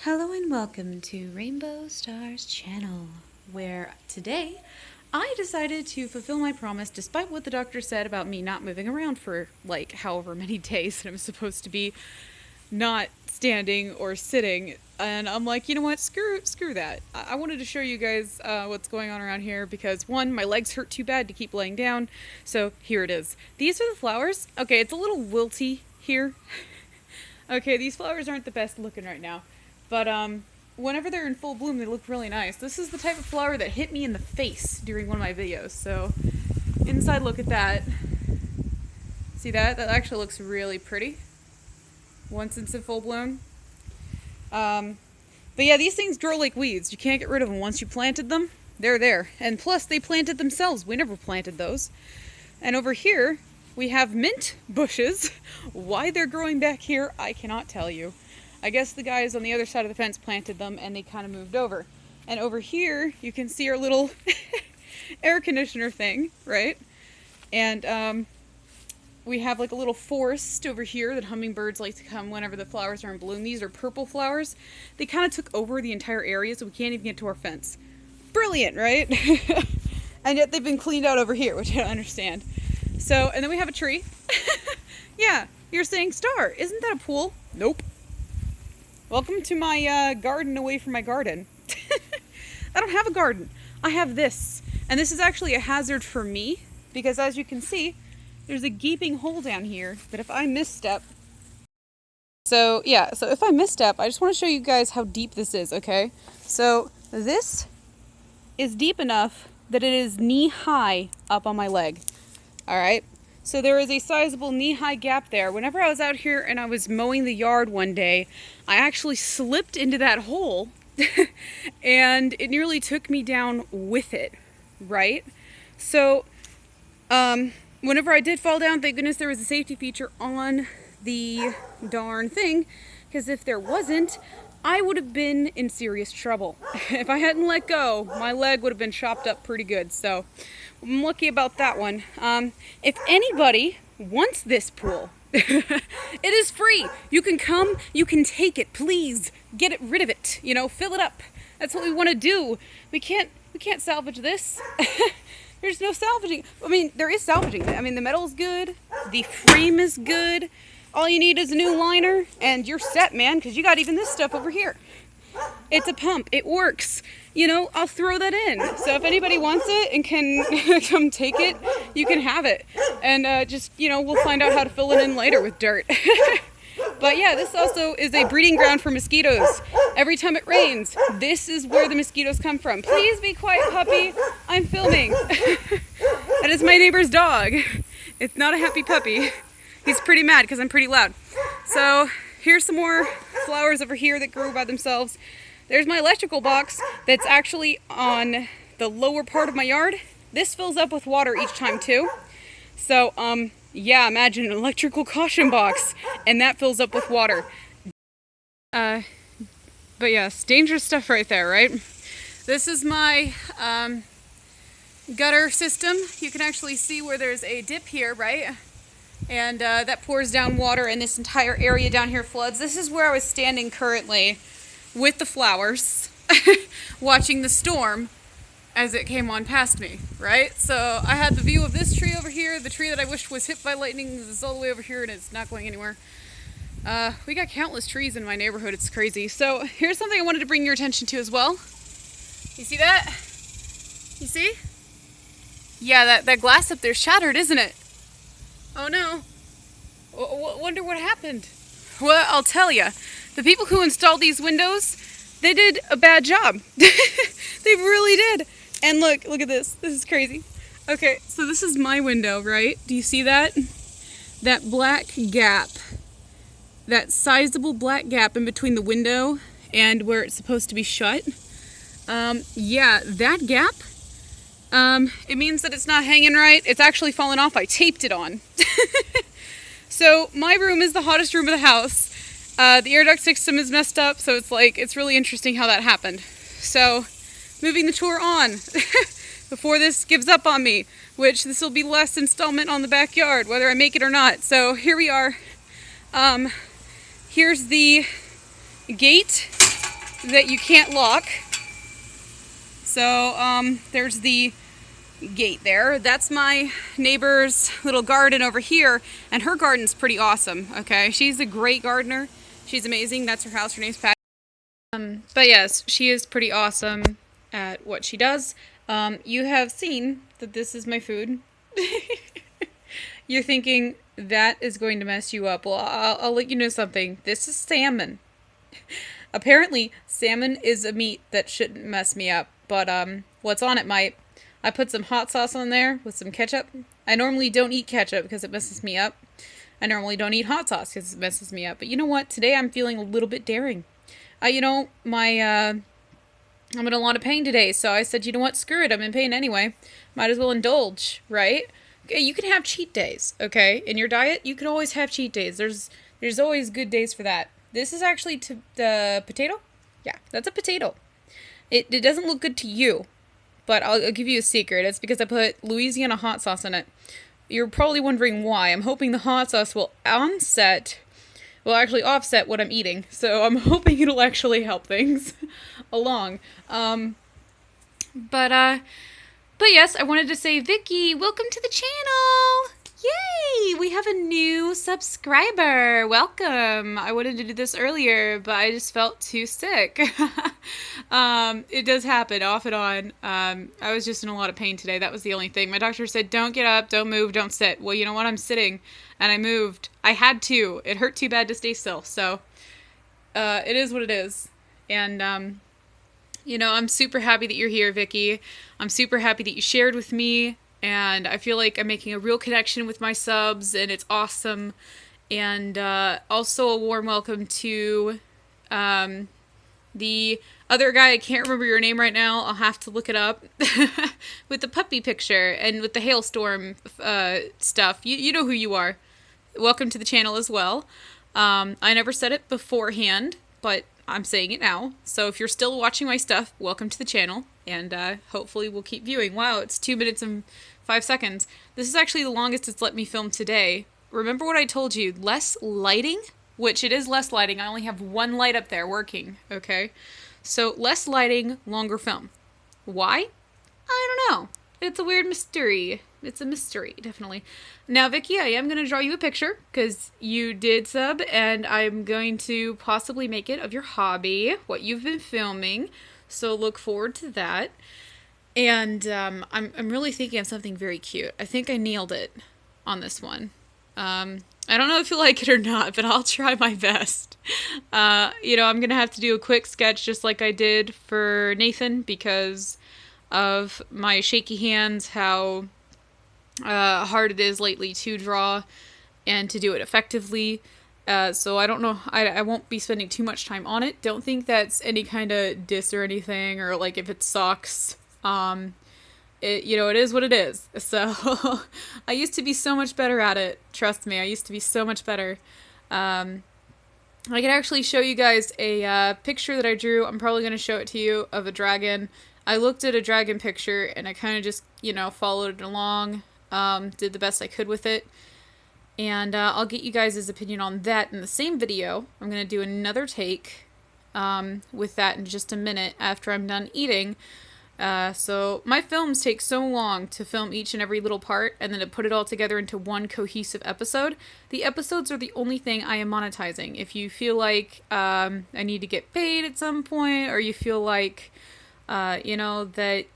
Hello and welcome to Rainbow Stars channel, where today I decided to fulfill my promise despite what the doctor said about me not moving around for like however many days that I'm supposed to be not standing or sitting. And I'm like, you know what, screw that. I wanted to show you guys what's going on around here because one, my legs hurt too bad to keep laying down, so here it is. These are the flowers. Okay, it's a little wilty here. Okay, these flowers aren't the best looking right now. But whenever they're in full bloom, they look really nice. This is the type of flower that hit me in the face during one of my videos. So inside look at that. See that? That actually looks really pretty once it's in full bloom. But yeah, these things grow like weeds. You can't get rid of them. Once you planted them, they're there. And plus, they planted themselves. We never planted those. And over here, we have mint bushes. Why they're growing back here, I cannot tell you. I guess the guys on the other side of the fence planted them and they kind of moved over. And over here, you can see our little air conditioner thing, right? And we have like a little forest over here that hummingbirds like to come whenever the flowers are in bloom. These are purple flowers. They kind of took over the entire area, so we can't even get to our fence. Brilliant, right? And yet they've been cleaned out over here, which I don't understand. So, and then we have a tree. Yeah, you're saying, Star, isn't that a pool? Nope. Welcome to my garden away from my garden. I don't have a garden. I have this. And this is actually a hazard for me because as you can see, there's a gaping hole down here that if I misstep... So yeah, so if I misstep, I just want to show you guys how deep this is, okay? So this is deep enough that it is knee-high up on my leg. Alright? So there is a sizable knee-high gap there. Whenever I was out here and I was mowing the yard one day, I actually slipped into that hole and it nearly took me down with it, right? So whenever I did fall down, thank goodness there was a safety feature on the darn thing, because if there wasn't, I would have been in serious trouble. If I hadn't let go, my leg would have been chopped up pretty good, so I'm lucky about that one. If anybody wants this pool, it is free. You can come, you can take it, please. Get rid of it, you know, fill it up. That's what we want to do. We can't salvage this. There's no salvaging. I mean, there is salvaging. I mean, the metal's good, the frame is good. All you need is a new liner, and you're set, man, because you got even this stuff over here. It's a pump. It works. You know, I'll throw that in. So if anybody wants it and can come take it, you can have it. And just, you know, we'll find out how to fill it in later with dirt. But yeah, this also is a breeding ground for mosquitoes. Every time it rains, this is where the mosquitoes come from. Please be quiet, puppy. I'm filming. That is my neighbor's dog. It's not a happy puppy. He's pretty mad because I'm pretty loud. So here's some more flowers over here that grew by themselves. There's my electrical box that's actually on the lower part of my yard. This fills up with water each time too. So yeah, imagine an electrical caution box and that fills up with water. But yes, dangerous stuff right there, right? This is my gutter system. You can actually see where there's a dip here, right? And that pours down water and this entire area down here floods. This is where I was standing currently with the flowers, watching the storm as it came on past me, right? So I had the view of this tree over here, the tree that I wished was hit by lightning is all the way over here and it's not going anywhere. We got countless trees in my neighborhood, it's crazy. So here's something I wanted to bring your attention to as well. You see that? You see? Yeah, that glass up there shattered, isn't it? Oh no. Wonder what happened. Well, I'll tell you. The people who installed these windows, they did a bad job. They really did. And look at this. This is crazy. Okay, so this is my window, right? Do you see that? That black gap. That sizable black gap in between the window and where it's supposed to be shut. Yeah, that gap, it means that it's not hanging right. It's actually fallen off. I taped it on. So my room is the hottest room of the house. The air duct system is messed up, so it's really interesting how that happened. So moving the tour on before this gives up on me, which this will be the last installment on the backyard, whether I make it or not. So here we are. Here's the gate that you can't lock. So, there's the gate there. That's my neighbor's little garden over here, and her garden's pretty awesome, okay? She's a great gardener. She's amazing. That's her house. Her name's Pat. But yes, she is pretty awesome at what she does. You have seen that this is my food. You're thinking that is going to mess you up. Well, I'll let you know something. This is salmon. Apparently, salmon is a meat that shouldn't mess me up, but what's on it might. I put some hot sauce on there with some ketchup. I normally don't eat ketchup because it messes me up. I normally don't eat hot sauce because it messes me up. But you know what? Today I'm feeling a little bit daring. I'm in a lot of pain today, so I said, you know what? Screw it. I'm in pain anyway. Might as well indulge, right? Okay, you can have cheat days, okay? In your diet, you can always have cheat days. There's always good days for that. This is actually the potato. Yeah, that's a potato. It doesn't look good to you, but I'll give you a secret. It's because I put Louisiana hot sauce in it. You're probably wondering why. I'm hoping the hot sauce will actually offset what I'm eating. So I'm hoping it'll actually help things along. But yes, I wanted to say, Vicky, welcome to the channel! Yay! We have a new subscriber! Welcome! I wanted to do this earlier, but I just felt too sick. It does happen off and on. I was just in a lot of pain today. That was the only thing. My doctor said, don't get up, don't move, don't sit. Well, you know what? I'm sitting, and I moved. I had to. It hurt too bad to stay still, so it is what it is. And, I'm super happy that you're here, Vicky. I'm super happy that you shared with me, and I feel like I'm making a real connection with my subs, and it's awesome. And also a warm welcome to the other guy. I can't remember your name right now. I'll have to look it up. With the puppy picture and with the hailstorm stuff. You know who you are. Welcome to the channel as well. I never said it beforehand, but I'm saying it now. So if you're still watching my stuff, welcome to the channel, and hopefully we'll keep viewing. Wow, it's 2 minutes and 5 seconds. This is actually the longest it's let me film today. Remember what I told you, less lighting, which it is less lighting. I only have one light up there working, okay? So less lighting, longer film. Why? I don't know. It's a weird mystery. It's a mystery, definitely. Now, Vicky, I am going to draw you a picture because you did sub, and I'm going to possibly make it of your hobby, what you've been filming. So look forward to that. And I'm really thinking of something very cute. I think I nailed it on this one. I don't know if you like it or not, but I'll try my best. I'm going to have to do a quick sketch just like I did for Nathan because of my shaky hands, how hard it is lately to draw and to do it effectively. So I don't know, I won't be spending too much time on it. Don't think that's any kind of diss or anything, or like if it sucks. It is what it is. So I used to be so much better at it. Trust me, I used to be so much better. I can actually show you guys a picture that I drew. I'm probably going to show it to you of a dragon. I looked at a dragon picture and I kind of just, followed it along, did the best I could with it. And I'll get you guys' opinion on that in the same video. I'm going to do another take with that in just a minute after I'm done eating. So my films take so long to film each and every little part and then to put it all together into one cohesive episode. The episodes are the only thing I am monetizing. If you feel like I need to get paid at some point, or you feel like that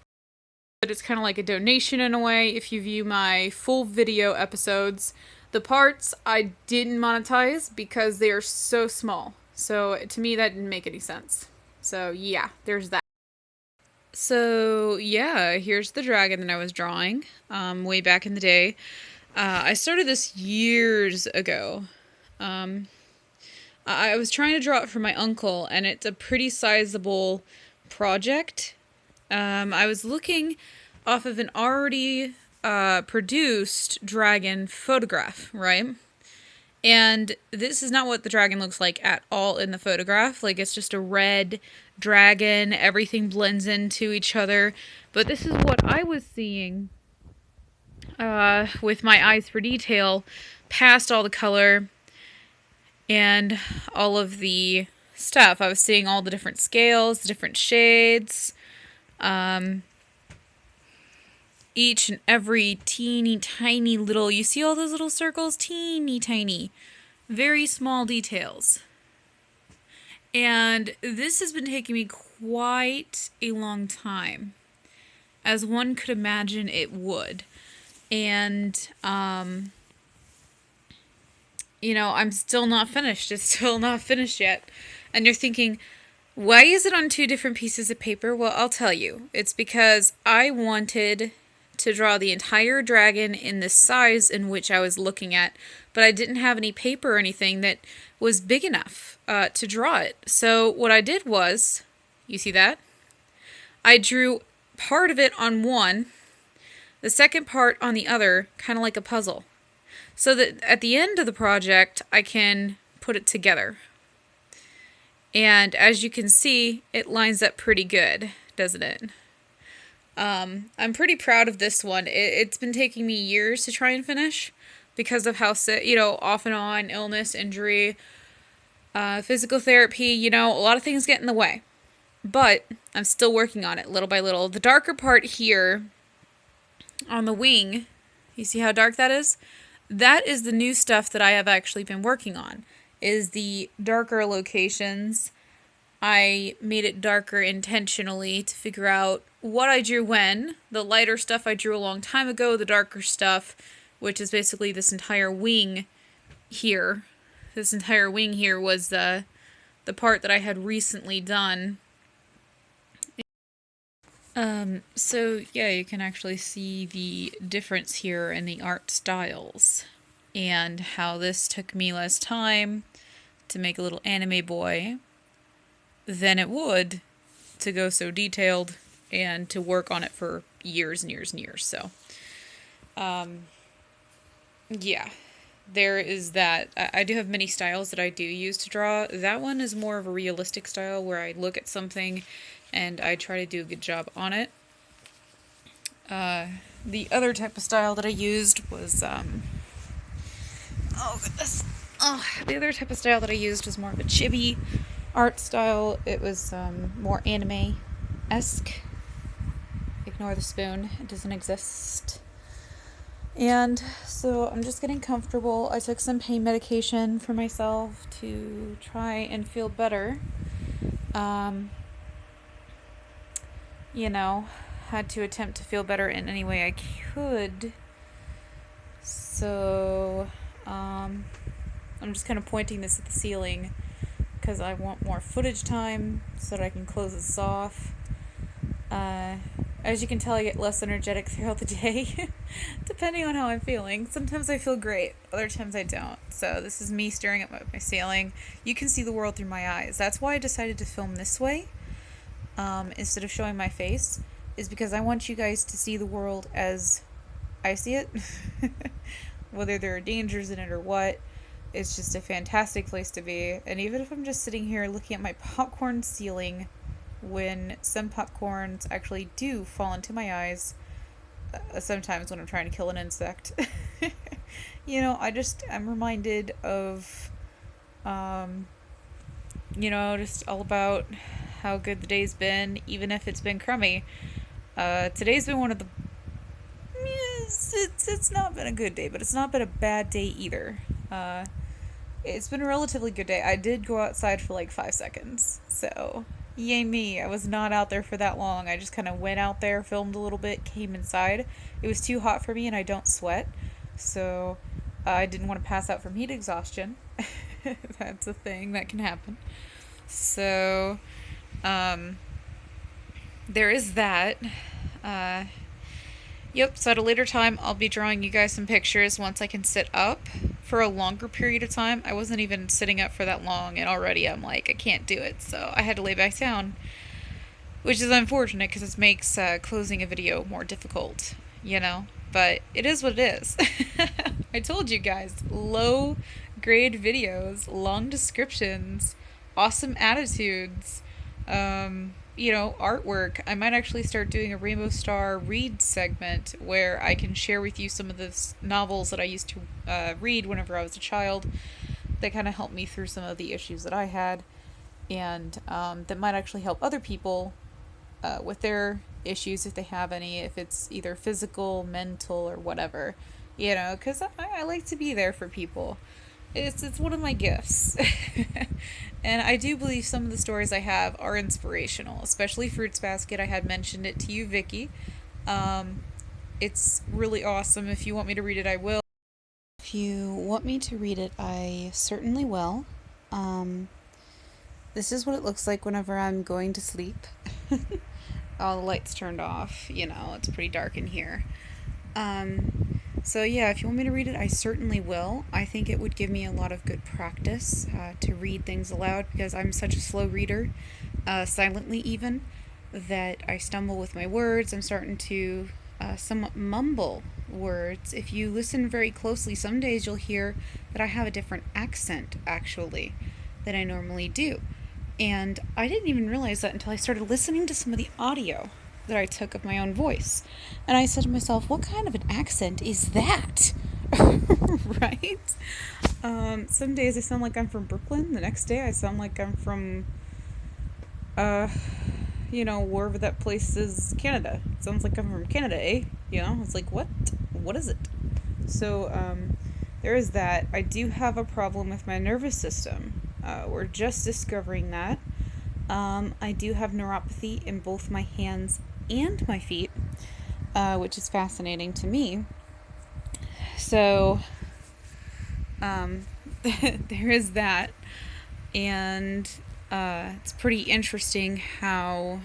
it's kind of like a donation in a way if you view my full video episodes. The parts I didn't monetize because they are so small. So to me that didn't make any sense. So yeah, there's that. So yeah, here's the dragon that I was drawing way back in the day. I started this years ago. I was trying to draw it for my uncle, and it's a pretty sizable project. I was looking off of an already produced dragon photograph, right? And this is not what the dragon looks like at all in the photograph. Like, it's just a red dragon. Everything blends into each other. But this is what I was seeing with my eyes for detail, past all the color and all of the stuff. I was seeing all the different scales, the different shades, each and every teeny tiny little, you see all those little circles? Teeny tiny, very small details. And this has been taking me quite a long time, as one could imagine it would. And, you know, I'm still not finished. It's still not finished yet. And you're thinking, why is it on two different pieces of paper? Well, I'll tell you. It's because I wanted to draw the entire dragon in the size in which I was looking at, but I didn't have any paper or anything that was big enough to draw it. So what I did was, you see that? I drew part of it on one, the second part on the other, kind of like a puzzle. So that at the end of the project, I can put it together. And as you can see, it lines up pretty good, doesn't it? I'm pretty proud of this one. It's been taking me years to try and finish because of how, you know, off and on, illness, injury, physical therapy, you know, a lot of things get in the way. But I'm still working on it little by little. The darker part here on the wing, you see how dark that is? That is the new stuff that I have actually been working on, is the darker locations. I made it darker intentionally to figure out what I drew when. The lighter stuff I drew a long time ago, the darker stuff, which is basically this entire wing here. This entire wing here was the part that I had recently done. So yeah, you can actually see the difference here in the art styles and how this took me less time to make a little anime boy than it would to go so detailed and to work on it for years and years and years. So, yeah, there is that. I do have many styles that I do use to draw. That one is more of a realistic style where I look at something and I try to do a good job on it. The other type of style that I used was, the other type of style that I used was more of a chibi art style. It was more anime-esque. Ignore the spoon, it doesn't exist. And so I'm just getting comfortable. I took some pain medication for myself to try and feel better. You know, had to attempt to feel better in any way I could. So, I'm just kind of pointing this at the ceiling because I want more footage time so that I can close this off. As you can tell, I get less energetic throughout the day, depending on how I'm feeling. Sometimes I feel great, other times I don't. So this is me staring at my ceiling. You can see the world through my eyes. That's why I decided to film this way, instead of showing my face, is because I want you guys to see the world as I see it. Whether there are dangers in it or what, it's just a fantastic place to be. And even if I'm just sitting here looking at my popcorn ceiling, when some popcorns actually do fall into my eyes, sometimes when I'm trying to kill an insect, you know, I'm reminded of, you know, just all about how good the day's been, even if it's been crummy. Today's been one of the, it's not been a good day, but it's not been a bad day either. It's been a relatively good day. I did go outside for like 5 seconds, so yay me. I was not out there for that long. I just kind of went out there, filmed a little bit, came inside. It was too hot for me and I don't sweat, so I didn't want to pass out from heat exhaustion. That's a thing that can happen. So, there is that. Yep, so at a later time, I'll be drawing you guys some pictures once I can sit up for a longer period of time. I wasn't even sitting up for that long, and already I'm like, I can't do it, so I had to lay back down. Which is unfortunate, because it makes closing a video more difficult, you know? But it is what it is. I told you guys, low-grade videos, long descriptions, awesome attitudes, you know, artwork. I might actually start doing a Rainbow Star read segment where I can share with you some of the novels that I used to read whenever I was a child that kind of helped me through some of the issues that I had. and that might actually help other people with their issues if they have any, if it's either physical, mental, or whatever. You know, because I like to be there for people. It's one of my gifts. And I do believe some of the stories I have are inspirational, especially Fruits Basket. I had mentioned it to you, Vicky. Um, it's really awesome. If you want me to read it, I will. If you want me to read it, I certainly will. Um, this is what it looks like whenever I'm going to sleep. All the lights turned off. You know, it's pretty dark in here. So yeah, if you want me to read it, I certainly will. I think it would give me a lot of good practice to read things aloud because I'm such a slow reader, silently even, that I stumble with my words. I'm starting to somewhat mumble words. If you listen very closely, some days you'll hear that I have a different accent, actually, than I normally do. And I didn't even realize that until I started listening to some of the audio that I took of my own voice. And I said to myself, what kind of an accent is that? Right? Some days I sound like I'm from Brooklyn. The next day I sound like I'm from, uh, wherever that place is, Canada. It sounds like I'm from Canada, eh? It's like, what? What is it? So, there is that. I do have a problem with my nervous system. We're just discovering that. I do have neuropathy in both my hands and my feet, which is fascinating to me. So, um, there is that. And it's pretty interesting how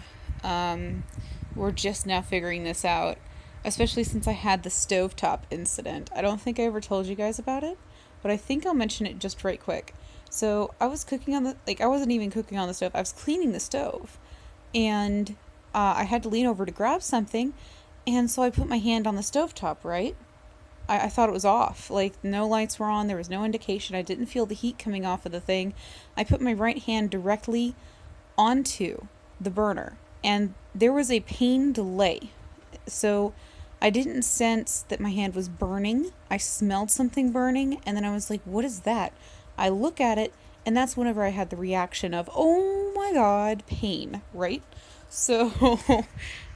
we're just now figuring this out, especially since I had the stovetop incident. I don't think I ever told you guys about it, but I think I'll mention it just right quick. So I was cooking on I wasn't even cooking on the stove, I was cleaning the stove, and I had to lean over to grab something, and so I put my hand on the stovetop, right? I thought it was off. Like, no lights were on, there was no indication. I didn't feel the heat coming off of the thing. I put my right hand directly onto the burner, and there was a pain delay. So I didn't sense that my hand was burning. I smelled something burning, and then I was like, what is that? I look at it, and that's whenever I had the reaction of, oh my god, pain, right? So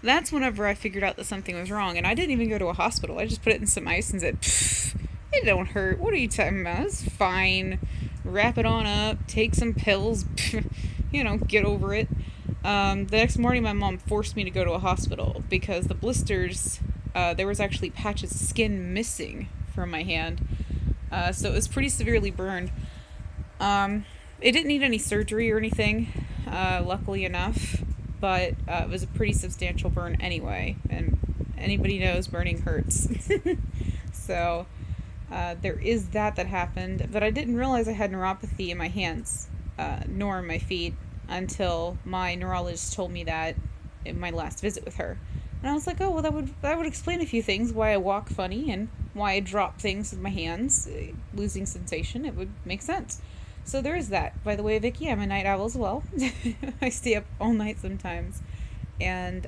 that's whenever I figured out that something was wrong. And I didn't even go to a hospital. I just put it in some ice and said, it don't hurt. What are you talking about? It's fine. Wrap it on up. Take some pills. Get over it. The next morning, my mom forced me to go to a hospital because the blisters, there was actually patches of skin missing from my hand. So it was pretty severely burned. It didn't need any surgery or anything, luckily enough, but it was a pretty substantial burn anyway, and anybody knows burning hurts. So there is that happened, but I didn't realize I had neuropathy in my hands, nor in my feet, until my neurologist told me that in my last visit with her. And I was like, oh, well, that would explain a few things, why I walk funny and why I drop things with my hands, losing sensation. It would make sense. So there is that. By the way, Vicky, I'm a night owl as well. I stay up all night sometimes. And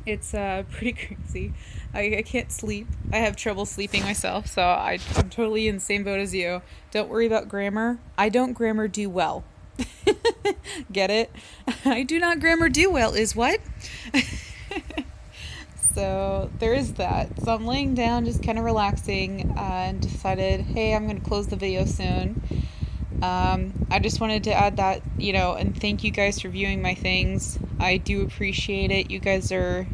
it's pretty crazy. I can't sleep. I have trouble sleeping myself, so I'm totally in the same boat as you. Don't worry about grammar. I don't grammar do well. Get it? I do not grammar do well is what? So there is that. So I'm laying down, just kind of relaxing, and decided, hey, I'm going to close the video soon. I just wanted to add that, and thank you guys for viewing my things. I do appreciate it. You guys are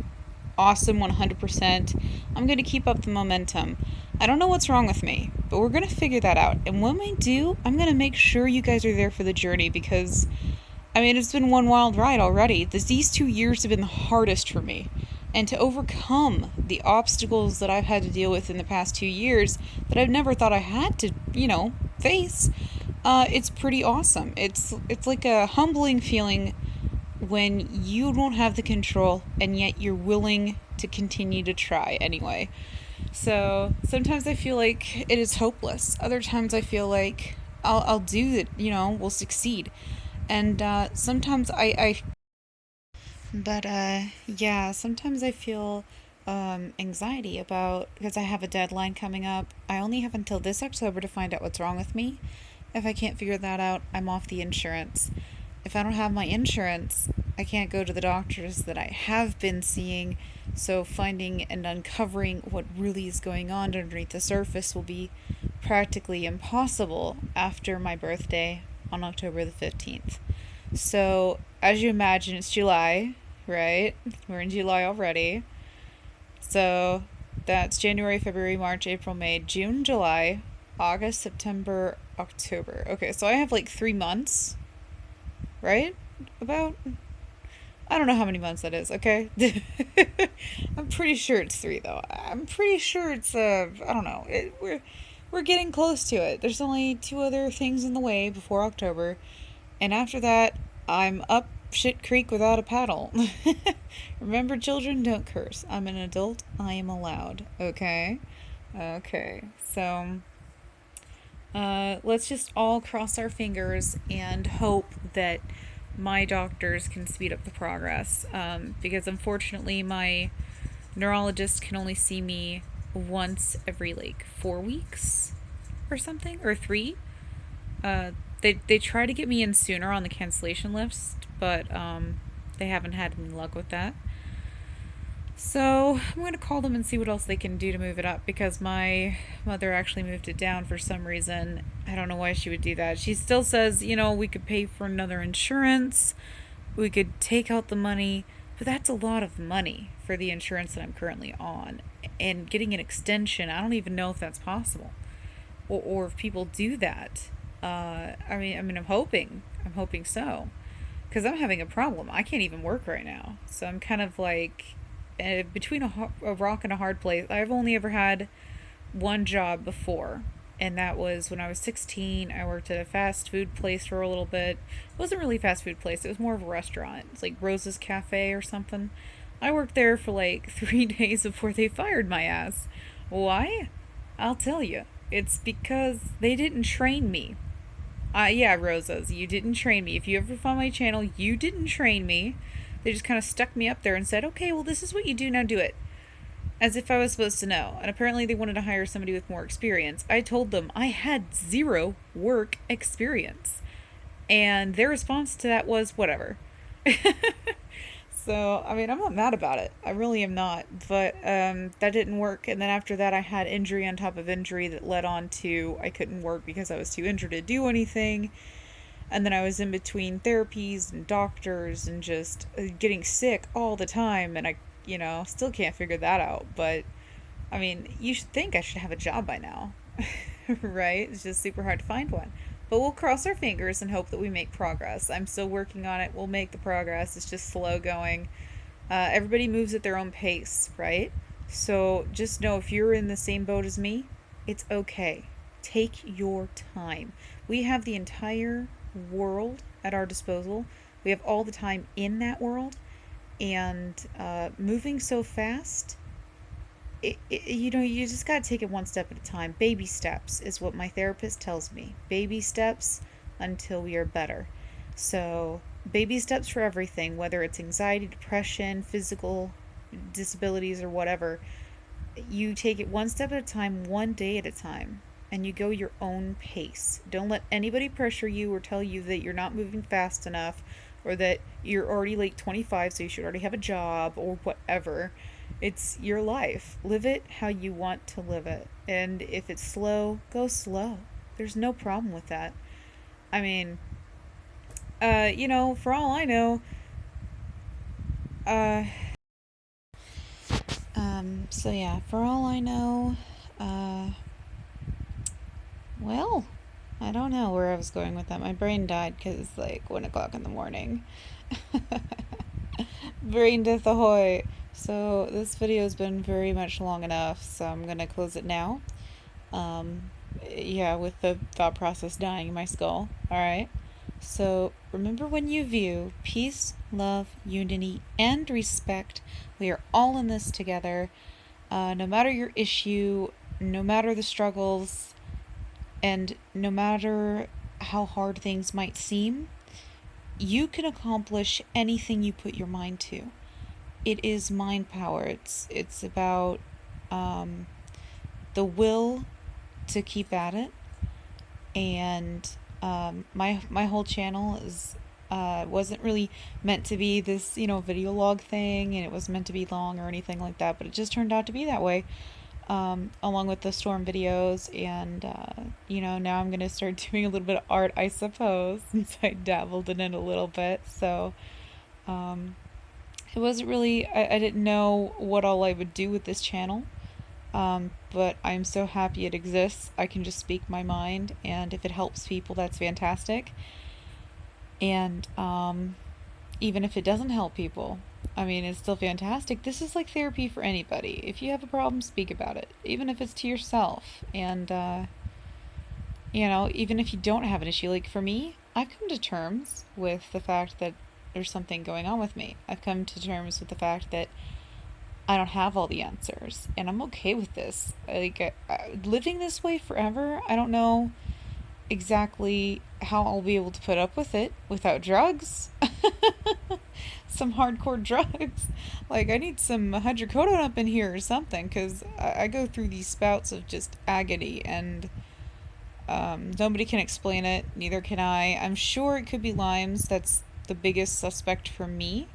awesome 100%. I'm going to keep up the momentum. I don't know what's wrong with me, but we're going to figure that out. And when we do, I'm going to make sure you guys are there for the journey because, it's been one wild ride already. These 2 years have been the hardest for me. And to overcome the obstacles that I've had to deal with in the past 2 years that I've never thought I had to, face, it's pretty awesome. It's like a humbling feeling when you don't have the control and yet you're willing to continue to try anyway. So sometimes I feel like it is hopeless. Other times I feel like I'll do it, we'll succeed. And sometimes sometimes I feel anxiety about, because I have a deadline coming up. I only have until this October to find out what's wrong with me. If I can't figure that out, I'm off the insurance. If I don't have my insurance, I can't go to the doctors that I have been seeing, so finding and uncovering what really is going on underneath the surface will be practically impossible after my birthday on October the 15th. So, as you imagine, it's July, right? We're in July already. So, that's January, February, March, April, May, June, July, August, September, October. Okay, so I have like 3 months, right? About, I don't know how many months that is, okay? I'm pretty sure it's three, though. I'm pretty sure it's, I don't know. We're getting close to it. There's only 2 other things in the way before October. And after that, I'm up shit creek without a paddle. Remember, children, don't curse. I'm an adult. I am allowed. Okay? Okay. So, let's just all cross our fingers and hope that my doctors can speed up the progress. Because unfortunately, my neurologist can only see me once every like 4 weeks or something, or three. Uh, they try to get me in sooner on the cancellation list, but they haven't had any luck with that. So I'm going to call them and see what else they can do to move it up, because my mother actually moved it down for some reason. I don't know why she would do that. She still says, we could pay for another insurance, we could take out the money, but that's a lot of money for the insurance that I'm currently on. And getting an extension, I don't even know if that's possible, or if people do that. I mean, I'm hoping so, because I'm having a problem. I can't even work right now, so I'm kind of like between a rock and a hard place. I've only ever had one job before, and that was when I was 16. I worked at a fast food place for a little bit. It wasn't really a fast food place, it was more of a restaurant. It's like Rose's Cafe or something. I worked there for like 3 days before they fired my ass. Why? I'll tell you. It's because they didn't train me. Yeah, Rosas, you didn't train me. If you ever find my channel, you didn't train me. They just kind of stuck me up there and said, okay, well, this is what you do, now do it. As if I was supposed to know. And apparently they wanted to hire somebody with more experience. I told them I had 0 work experience. And their response to that was, whatever. So, I mean, I'm not mad about it. I really am not. But that didn't work. And then after that, I had injury on top of injury that led on to I couldn't work because I was too injured to do anything. And then I was in between therapies and doctors and just getting sick all the time. And I, still can't figure that out. But, I mean, you should think I should have a job by now. Right? It's just super hard to find one. But we'll cross our fingers and hope that we make progress. I'm still working on it. We'll make the progress. It's just slow going. Everybody moves at their own pace, right? So just know, if you're in the same boat as me, it's okay. Take your time. We have the entire world at our disposal. We have all the time in that world. And moving so fast, you just got to take it one step at a time. Baby steps is what my therapist tells me. Baby steps until we are better. So, baby steps for everything, whether it's anxiety, depression, physical disabilities, or whatever. You take it one step at a time, one day at a time, and you go your own pace. Don't let anybody pressure you or tell you that you're not moving fast enough, or that you're already like 25, so you should already have a job, or whatever. It's your life. Live it how you want to live it. And if it's slow, go slow. There's no problem with that. I mean, for all I know, uh, so yeah, for all I know, well, I don't know where I was going with that. My brain died because it's like 1 o'clock in the morning. Brain death ahoy! So this video has been very much long enough, so I'm gonna close it now. Yeah, with the thought process dying in my skull. Alright. So remember, when you view peace, love, unity, and respect, we are all in this together. No matter your issue, no matter the struggles, and no matter how hard things might seem, you can accomplish anything you put your mind to. It is mind power. It's about the will to keep at it, and My whole channel is wasn't really meant to be this, video log thing, and it wasn't meant to be long or anything like that, but it just turned out to be that way. Along with the storm videos, and now I'm gonna start doing a little bit of art, I suppose, since I dabbled in it a little bit. So um, it wasn't really, I didn't know what all I would do with this channel. But I'm so happy it exists. I can just speak my mind, and if it helps people, that's fantastic. And even if it doesn't help people, I mean, it's still fantastic. This is like therapy for anybody. If you have a problem, speak about it, even if it's to yourself. And, even if you don't have an issue, like for me, I've come to terms with the fact that there's something going on with me. I've come to terms with the fact that I don't have all the answers, and I'm okay with this. Like, living this way forever, I don't know exactly how I'll be able to put up with it without drugs. Some hardcore drugs. Like, I need some hydrocodone up in here or something, because I go through these spouts of just agony, and nobody can explain it, neither can I. I'm sure it could be Lyme's. That's the biggest suspect for me.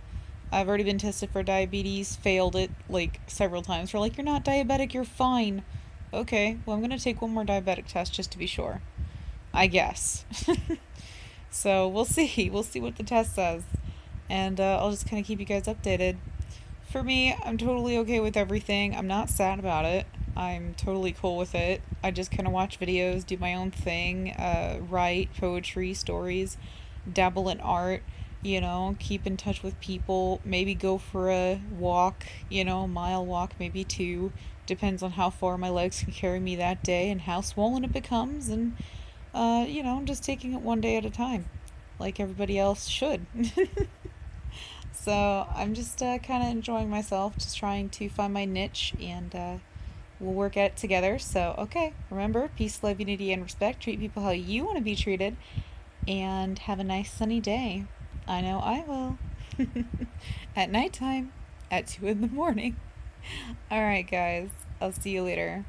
I've already been tested for diabetes, failed it like several times. We're like, you're not diabetic, you're fine. Okay, well, I'm gonna take one more diabetic test just to be sure. I guess. So we'll see. We'll see what the test says. And I'll just kind of keep you guys updated. For me, I'm totally okay with everything. I'm not sad about it. I'm totally cool with it. I just kind of watch videos, do my own thing, write poetry, stories, dabble in art, keep in touch with people, maybe go for a walk, mile walk, maybe two. Depends on how far my legs can carry me that day and how swollen it becomes. And, I'm just taking it one day at a time, like everybody else should. So I'm just kind of enjoying myself, just trying to find my niche, and we'll work at it together. So, okay, remember, peace, love, unity, and respect. Treat people how you want to be treated, and have a nice sunny day. I know I will. At nighttime, at 2 in the morning. Alright, guys, I'll see you later.